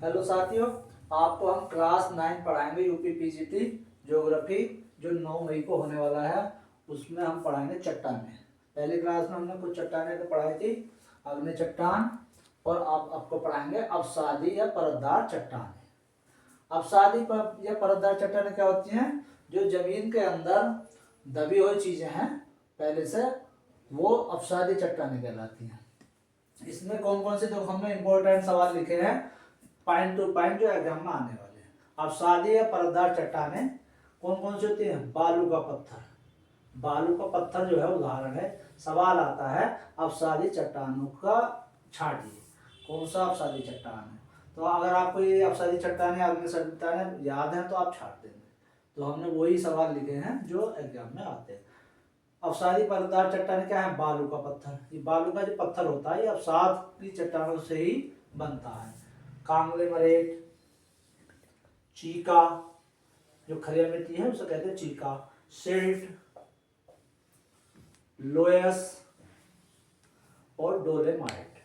Hello साथियों, आपको हम क्लास 9 पढ़ाएंगे यूपी पीजीटी ज्योग्राफी जो 9 मई को होने वाला है। उसमें हम पढ़ाएंगे चट्टानें। पहली क्लास में हमने कुछ चट्टानें तो पढ़ाई थी, अग्नि चट्टान, और आप आपको पढ़ाएंगे अवसादी या परतदार चट्टानें। अवसादी पर या परतदार चट्टानें क्या होती हैं? जो जमीन के अंदर दबी हुई चीजें हैं पहले से, वो अवसादी चट्टानें कहलाती हैं। इसमें कौन कौन से, जो हमने इंपॉर्टेंट सवाल लिखे हैं पॉइंट टू पॉइंट जो एग्जाम में आने वाले हैं। अवसादी या परतदार चट्टानें कौन कौन सी होती हैं? बालू का पत्थर। बालू का पत्थर जो है उदाहरण है। सवाल आता है अवसादी चट्टानों का छाटिए, कौन सा अवसादी चट्टान है। तो अगर आपको ये अवसादी चट्टानें, अग्नि चट्टानें याद है तो आप छाट देंगे। तो हमने वही सवाल लिखे हैं जो एग्जाम में आते हैं। अवसादी परतदार चट्टान क्या है? बालू का पत्थर। ये बालू का जो पत्थर होता है ये अवसाद की चट्टानों से ही बनता है। कांगलेमरेट, चीका, जो खरिया मिट्टी है उसे कहते हैं चीका, सिल्ट, लोयस और डोलेमाइट,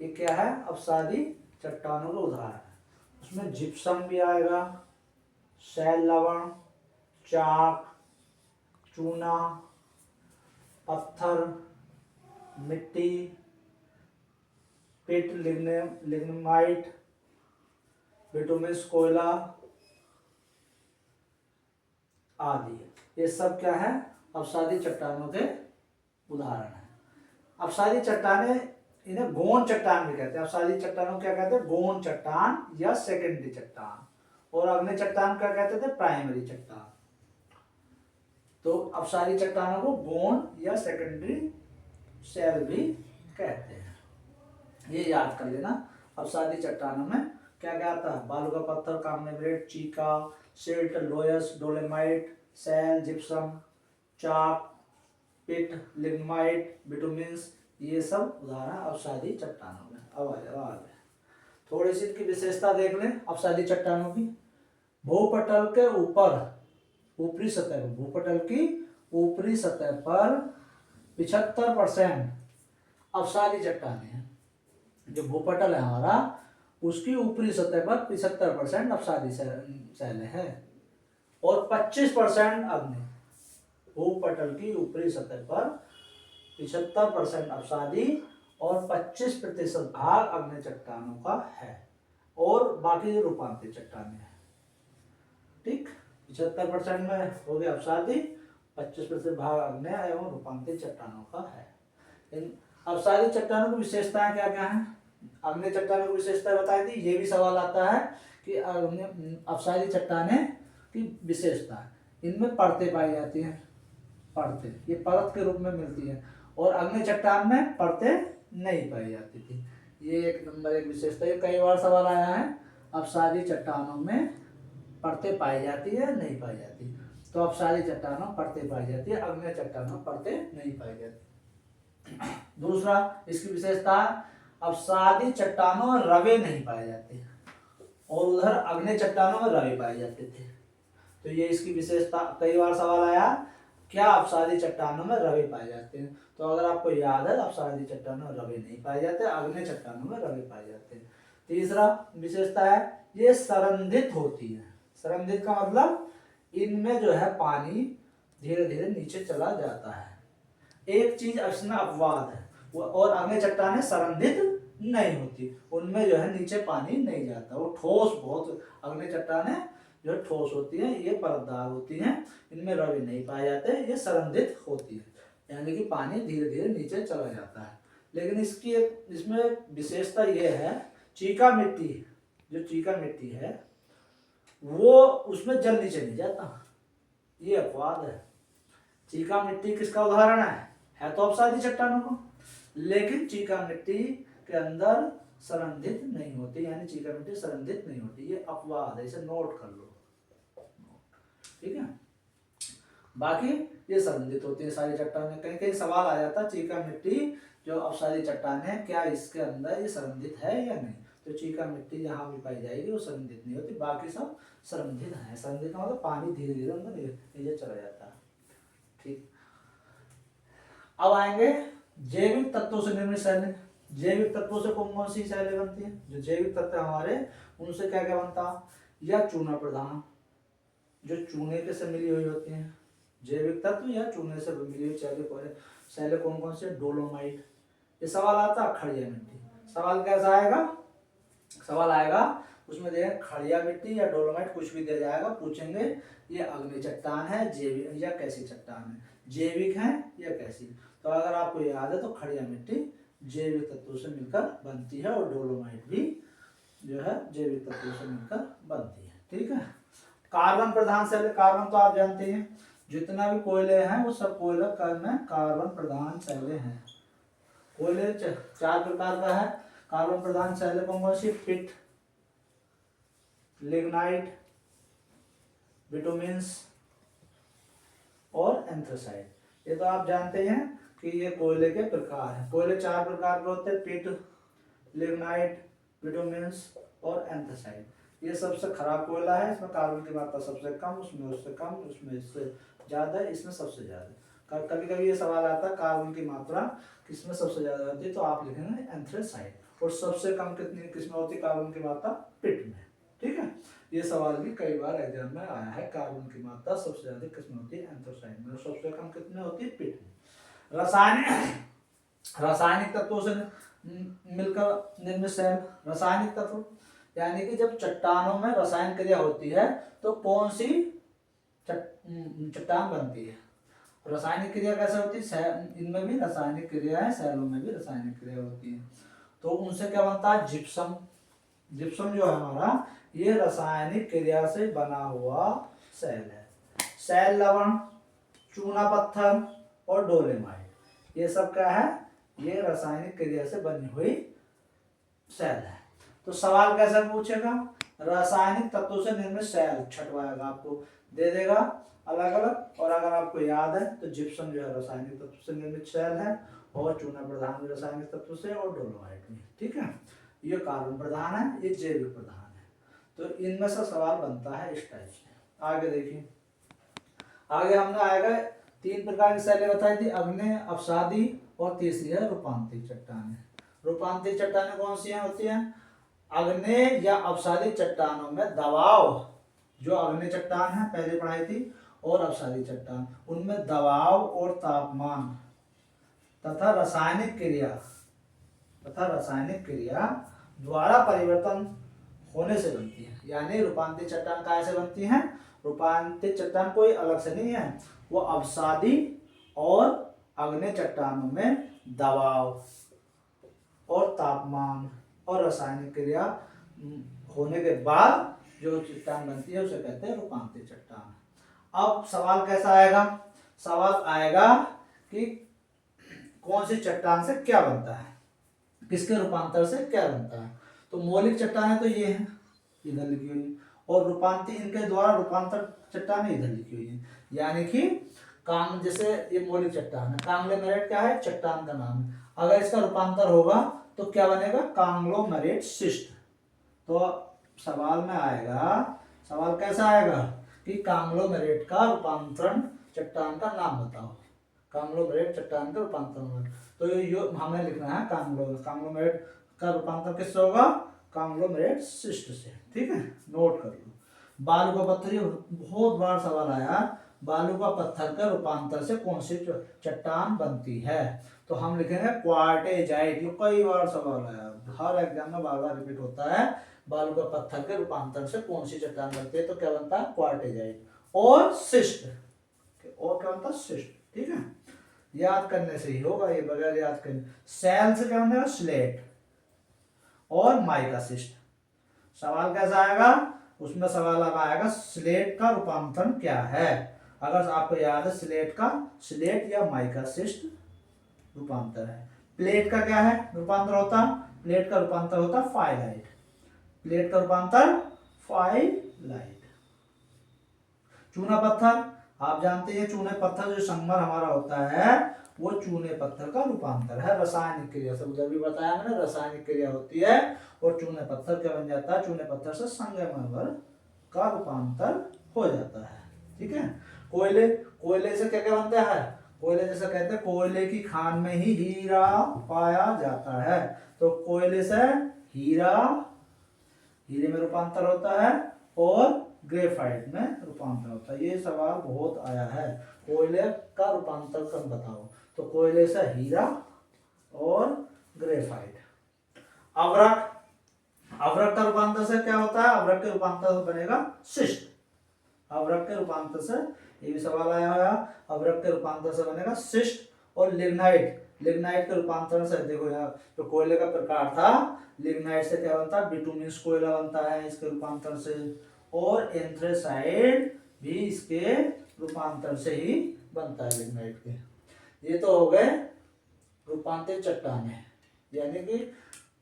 ये क्या है? अवसादी चट्टानों का उदाहरण है। उसमें जिप्सम भी आएगा, शैल लवण, चाक, चूना, पत्थर, मिट्टी, पिट, लिग्नामाइट, बिटुमिनस कोयला आदि। ये सब क्या है? अवसादी चट्टानों के उदाहरण है। अवसादी चट्टानें, इन्हें गोंड चट्टान भी कहते हैं। अवसादी चट्टानों क्या कहते हैं? गोंड चट्टान या सेकेंडरी चट्टान। और अग्नि चट्टान क्या कहते थे? प्राइमरी चट्टान। तो अवसादी चट्टानों को गोंड या सेकेंडरी शैल भी कहते हैं। ये याद कर लेना। अवसादी चट्टानों में क्या क्या आता है? बालू का पत्थर, कांगलेमरेट, चीका, सिल्ट, लोयस, डोलेमाइट, शैल, जिप्सम, चाक, पिट, लिग्नामाइट, बिटुमिन्स, ये सब उदाहरण अवसादी चट्टानों में। अब थोड़ी सी इनकी विशेषता देख लें अवसादी चट्टानों की। भूपटल के ऊपर, ऊपरी सतह पर, भूपटल की ऊपरी सतह पर 75% अवसादी चट्टानें हैं। जो भूपटल है हमारा, उसकी ऊपरी सतह पर 75% अवसादी शैलें हैं और 25% अग्नि। भूपटल की ऊपरी सतह पर 75% अवसादी और 25% भाग अग्नि चट्टानों का है, और बाकी रूपांतरित चट्टानें हैं। ठीक, 75% में हो गया अवसादी, 25% भाग अग्नि एवं रूपांतरित चट्टानों का है। इन अवसादी चट्टानों की विशेषताएं क्या क्या हैं? अग्नि चट्टानों की विशेषता बताई थी। ये भी सवाल आता है कि अवसादी चट्टानें की विशेषता, इनमें परतें पाई जाती हैं। परतें, ये परत के रूप में मिलती है, और अग्नि चट्टान में परतें नहीं पाई जाती थी। ये एक नंबर एक विशेषता। ये कई बार सवाल आया है, अवसादी चट्टानों में परतें पाई जाती है नहीं पाई जाती। तो अवसादी चट्टानों परतें पाई जाती है, अग्नि चट्टानों परतें नहीं पाई जाती। दूसरा इसकी विशेषता, अवसादी चट्टानों में रवे नहीं पाए जाते और उधर अग्नि चट्टानों में रवे पाए जाते थे। तो ये इसकी विशेषता। कई बार सवाल आया, क्या अवसादी चट्टानों में रवे पाए जाते हैं? तो अगर आपको याद है, अवसादी चट्टानों में रवे नहीं पाए जाते, अग्नि चट्टानों में रवे पाए जाते हैं। तीसरा विशेषता है, ये संरंधित होती है। संरंधित का मतलब इनमें जो है पानी धीरे धीरे नीचे चला जाता है। एक चीज इसमें अपवाद है, और अग्नि चट्टानें संरंधित नहीं होती, उनमें जो है नीचे पानी नहीं जाता, वो ठोस बहुत। अग्नि चट्टानें जो ठोस होती है, ये परतदार होती हैं, इनमें रवे नहीं पाए जाते, ये संरंधित होती है, यानी कि पानी धीरे धीरे नीचे चला जाता है। लेकिन इसकी एक इसमें विशेषता ये है, चीका मिट्टी, जो चीका मिट्टी है वो उसमें जल नीचे नहीं जाता, ये अपवाद है। चीका मिट्टी किसका उदाहरण है तो अवसादी चट्टानों को, लेकिन चीका मिट्टी के अंदर संरंधित नहीं होती, यानी चीका मिट्टी संरंधित नहीं होती, ये अपवाद है, इसे नोट कर लो। ठीक है, बाकी ये संरंधित होती है सारी चट्टानें। कहीं कहीं सवाल आ जाता, चीका मिट्टी जो अवसादी चट्टान है, क्या इसके अंदर ये संरंधित है या नहीं? तो चीका मिट्टी जहां भी पाई जाएगी वो संरंधित नहीं होती, बाकी सब संरंधित है। संरंधित मतलब पानी धीरे धीरे अंदर नीचे चला जाता है। ठीक, अब आएंगे जैविक तत्वों से निर्मित शैलें। जैविक तत्वों से कौन कौन सी सैलें बनती है? जो जैविक तत्व हमारे, उनसे क्या क्या बनता? या चूना प्रधान, जो चूने के से मिली हुई होती हैं, जैविक तत्व या चूने से मिली हुई सैलें कौन कौन से? डोलोमाइट। ये सवाल आता खड़िया मिट्टी। सवाल कैसा आएगा? सवाल आएगा उसमें देखें खड़िया मिट्टी या डोलोमाइट, कुछ भी दिया जाएगा, पूछेंगे ये अग्नि चट्टान है जैविक या कैसी चट्टान है, जैविक है या कैसी। तो अगर आपको याद है तो खड़िया मिट्टी जैविक तत्वों से मिलकर बनती है और डोलोमाइट भी जो है जैविक तत्वों से मिलकर बनती है। ठीक है। कार्बन प्रधान सैलें, कार्बन तो आप जानते हैं, जितना भी कोयले हैं वो सब कोयला में कार्बन प्रधान सैलें हैं। कोयले 4 प्रकार का है कार्बन प्रधान सैलें कौन कौन सी? पिट, लिग्नाइट, बिटुमिन्स और एंथ्रासाइट। ये तो आप जानते हैं कि ये कोयले के प्रकार हैं। कोयले 4 प्रकार के होते हैं, पिट, लिग्नाइट, बिटुमिन्स और एंथ्रासाइट। ये सबसे खराब कोयला है, इसमें कार्बन की मात्रा सबसे कम, उसमें उससे कम, उसमें इससे ज़्यादा, इसमें सबसे ज़्यादा। कभी कभी ये सवाल आता है कार्बन की मात्रा किसमें सबसे ज़्यादा होती है, तो आप लिखेंगे एंथ्रासाइट। और सबसे कम कितनी किसमें होती है कार्बन की मात्रा? पिट में। ठीक है। ये सवाल भी कई बार एग्जाम में आया है, कार्बन की मात्रा सबसे ज्यादा किसमें होती है? एंथ्रासाइट में। सबसे कम कितने होती है? पिट में। रासायनिक तत्वों से मिलकर निर्मित सैल। रासायनिक तत्व यानी कि जब चट्टानों में रसायन क्रिया होती है तो कौन सी चट्टान बनती है? रासायनिक क्रिया कैसे होती है? इनमें भी रासायनिक क्रिया है, सैलों में भी रासायनिक क्रिया होती है। तो उनसे क्या बनता है? जिप्सम। जिप्सम जो है हमारा, ये रासायनिक क्रिया से बना हुआ सैल है। सैल लवण, चूना पत्थर और डोलेमाइट, ये सब क्या है? ये रासायनिक क्रिया से बनी हुई सैल है। तो सवाल कैसे पूछेगा? रासायनिक तत्वों से निर्मित सैल छटवाएगा, आपको दे देगा अलग अलग। और अगर आपको याद है तो जिप्सम जो है रासायनिक तत्व से निर्मित सैल है, और चूना प्रधान भी रासायनिक तत्व से, और डोलोमाइट भी। ठीक है। ये कार्बन प्रधान है, ये जैविक प्रधान है। तो इनमें से सवाल बनता है इस टाइप से। आगे देखिए, आगे हमने आएगा 3 प्रकार की सैलें बताई थी, अग्नेय, अपसादी और तीसरी है रूपांतरित चट्टानें। रूपांतरित चट्टानें कौन सी होती हैं? अग्नेय या अपसादी चट्टानों में दबाव, जो अग्नेय चट्टान है पहले पढ़ाई थी, और अपसादी चट्टान, उनमें दबाव और तापमान तथा रासायनिक क्रिया द्वारा परिवर्तन होने से बनती है। यानी रूपांतरित चट्टान कैसे बनती है? रूपांतरित चट्टान कोई अलग से नहीं है, वो अपसादी और अग्नेय चट्टानों में दबाव और तापमान और रासायनिक क्रिया होने के बाद जो चट्टान बनती है उसे कहते हैं रूपांतरित चट्टान। अब सवाल कैसा आएगा? सवाल आएगा कि कौन सी चट्टान से क्या बनता है, किसके रूपांतर से क्या बनता है। तो मौलिक चट्टानें तो ये हैं, इधर लिखी हुई है, और रूपांतर, इनके द्वारा रूपांतर चट्टानें इधर लिखी हुई है। यानी कि जैसे ये मौलिक चट्टान है, कांग्लोमेरेट क्या है? चट्टान का नाम है। अगर इसका रूपांतर होगा तो क्या बनेगा? कांग्लोमेरेट शिस्ट। तो सवाल में आएगा, सवाल कैसा आएगा कि कांग्लोमेरेट का रूपांतरण चट्टान का नाम बताओ। कांग्लोमेरेट चट्टान का रूपांतरण, तो ये हमें लिखना है कांग्लोमेरेट का रूपांतर किससे होगा? कांग्लोमेरेट शिस्ट से। ठीक है, नोट कर लो। बालू का पत्थर, बहुत बार सवाल आया, बालू का पत्थर का रूपांतर से कौन सी चट्टान बनती है? तो हम लिखेंगे क्वार्टेजाइट। ये कई बार सवाल आया, हर एग्जाम में बार बार रिपीट होता है। बालू का पत्थर के रूपांतर से कौन सी चट्टान बनती है? तो क्या बनता है? क्वार्टेजाइट। और शिस्ट, और क्या बनता है? शिस्ट। ठीक है, याद करने से ही होगा, ये बगैर याद करने। सैल से क्या बनेगा? स्लेट और माइका शिस्ट। सवाल कैसा आएगा? उसमें सवाल अब आएगा स्लेट का रूपांतरण क्या है। अगर आपको याद है स्लेट या माइका शिस्ट रूपांतर है। प्लेट का क्या है रूपांतर होता? प्लेट का रूपांतर होता फाइलाइट। प्लेट का रूपांतर फाइलाइट। चूना पत्थर, आप जानते हैं चूने पत्थर जो संगमर हमारा होता है वो चूने पत्थर का रूपांतर है रासायनिक क्रिया से। उधर भी बताया मैंने, रासायनिक क्रिया होती है और चूने पत्थर क्या बन जाता है? चूने पत्थर से संगमरमर का रूपांतर हो जाता है। ठीक है। कोयले से क्या क्या बनता है? कोयले जैसा कहते हैं कोयले की खान में ही हीरा पाया जाता है, तो कोयले से हीरा, हीरे में रूपांतर होता है और ग्रेफाइट में रूपांतर होता है। ये सवाल बहुत आया है, कोयले का रूपांतर कब बताओ, तो कोयले से हीरा और ग्रेफाइट। अवरक, अवरक का रूपांतर से क्या होता है, अवरक के रूपांतर से बनेगा शिष्ट। अवरक के रूपांतर से, ये भी सवाल आया है, अवरक के रूपांतर से बनेगा शिष्ट। और लिग्नाइट, लिग्नाइट के रूपांतर से देखो यार, तो कोयले का प्रकार था, लिग्नाइट से क्या बनता है, बिटुमिनस कोयला बनता है इसके रूपांतर से, और एंथ्रेसाइट भी इसके रूपांतर से ही बनता है लिग्नाइट के। ये तो हो गए रूपांतरित चट्टानें, यानी कि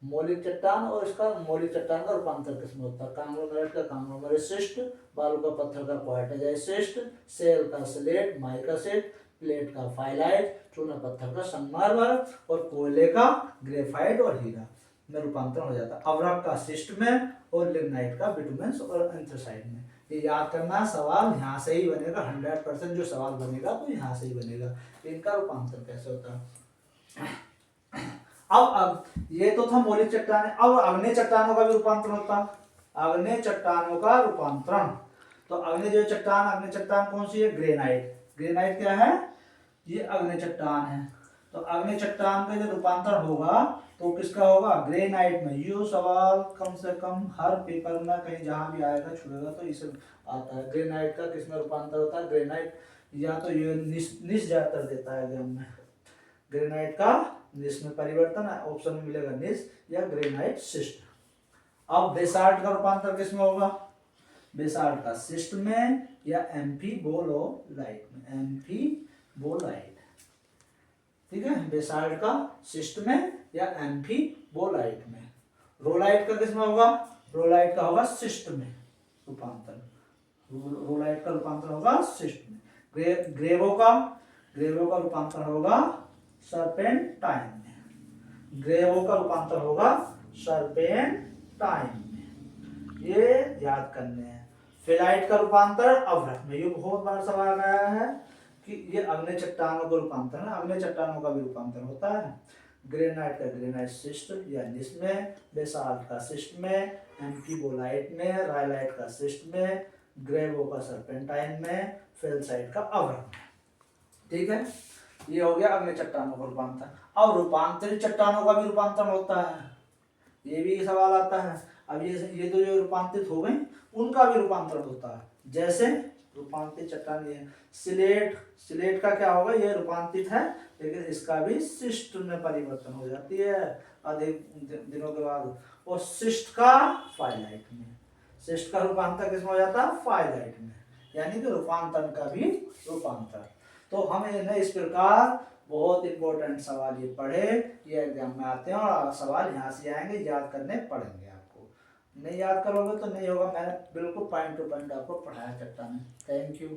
मौलिक चट्टान और इसका मौलिक चट्टान का रूपांतर किसमें होता है। कांग्लोमेरेट का कांग्लोमेरेट शिस्ट, बालू का पत्थर का क्वार्टेजाइट शिस्ट, सेल का स्लेट माइका शिस्ट, प्लेट का फाइलाइट, चूना पत्थर का संगमरमर, और कोयले का ग्रेफाइट और हीरा में रूपांतर हो जाता है। अवरक का शिस्ट में और लिग्नाइट का बिटुमेंस और एंथ्रेसाइट में। ये याद करना, सवाल यहाँ से ही बनेगा, 100% जो सवाल बनेगा तो यहाँ से ही बनेगा। इनका रूपांतर कैसे होता है। अब ये तो था मौलिक चट्टान, अब अग्नि चट्टानों का भी रूपांतरण होता है। अग्नि चट्टानों का रूपांतरण, तो अग्नि जो चट्टान, अग्नि चट्टान कौन सी है, ग्रेनाइट। ग्रेनाइट क्या है, ये अग्नि चट्टान है। तो अग्नि चट्टान का जो रूपांतरण होगा तो किसका होगा, ग्रेनाइट में। ये सवाल कम से कम हर पेपर में कहीं जहां भी आएगा छुएगा तो इसे आता है। ग्रेनाइट का किसमें रूपांतर होता है, ग्रेनाइट या तो ये निस ज्यादातर देता है एग्जाम में, ग्रेनाइट का निस में परिवर्तन है, ऑप्शन में मिलेगा निस या ग्रेनाइट शिस्ट। अब बेसाल्ट का रूपांतर किसमें होगा, बेसाल्ट का शिस्ट में या एम्फीबोलाइट में, एम्फीबोलाइट, ठीक है, बेसाल्ट का शिस्ट में या एम्फीबोलाइट में। रोलाइट का किसमें होगा, रोलाइट का होगा शिस्ट में रूपांतर, रोलाइट का रूपांतर होगा शिस्ट में। ग्रेवो का रूपांतर होगा सर्पेंटाइन में, ग्रेवो का रूपांतर होगा सर्पेंटाइन में। ये याद करने हैं। फिलाइट का रूपांतर अवरक में, ये बहुत बार सवाल आया है कि ये अग्नि चट्टानों का रूपांतर है, अग्नि चट्टानों का भी रूपांतर होता है। ग्रेनाइट का ग्रेनाइट शिस्ट या निस में, बेसाल्ट का शिस्ट में, एम्फीबोलाइट में, राइलाइट का शिस्ट में, ग्रेवो का सर्पेंटाइन में, फेल्साइट का अवरक में। ठीक है, ये हो गया अग्नि चट्टानों का रूपांतर। अब रूपांतरित चट्टानों का भी रूपांतरण होता है, ये भी सवाल आता है। अब ये तो जो रूपांतरित हो गई उनका भी रूपांतरण होता है। जैसे रूपांतरित चट्टान ये स्लेट, स्लेट का क्या होगा, ये रूपांतरित है लेकिन इसका भी शिस्ट में परिवर्तन हो जाती है अधिक दिनों के बाद, और शिस्ट का फाइलाइट में, शिस्ट का रूपांतर किसमें हो जाता है, फाइलाइट में, यानी कि रूपांतरण का भी रूपांतर। तो हमें इस प्रकार बहुत इंपॉर्टेंट सवाल ये पढ़े, ये एग्जाम में आते हैं और सवाल यहाँ से आएंगे, याद करने पड़ेंगे आपको। नहीं याद करोगे तो नहीं होगा, मैंने बिल्कुल पॉइंट टू पॉइंट आपको पढ़ाया चट्टान में। Thank you.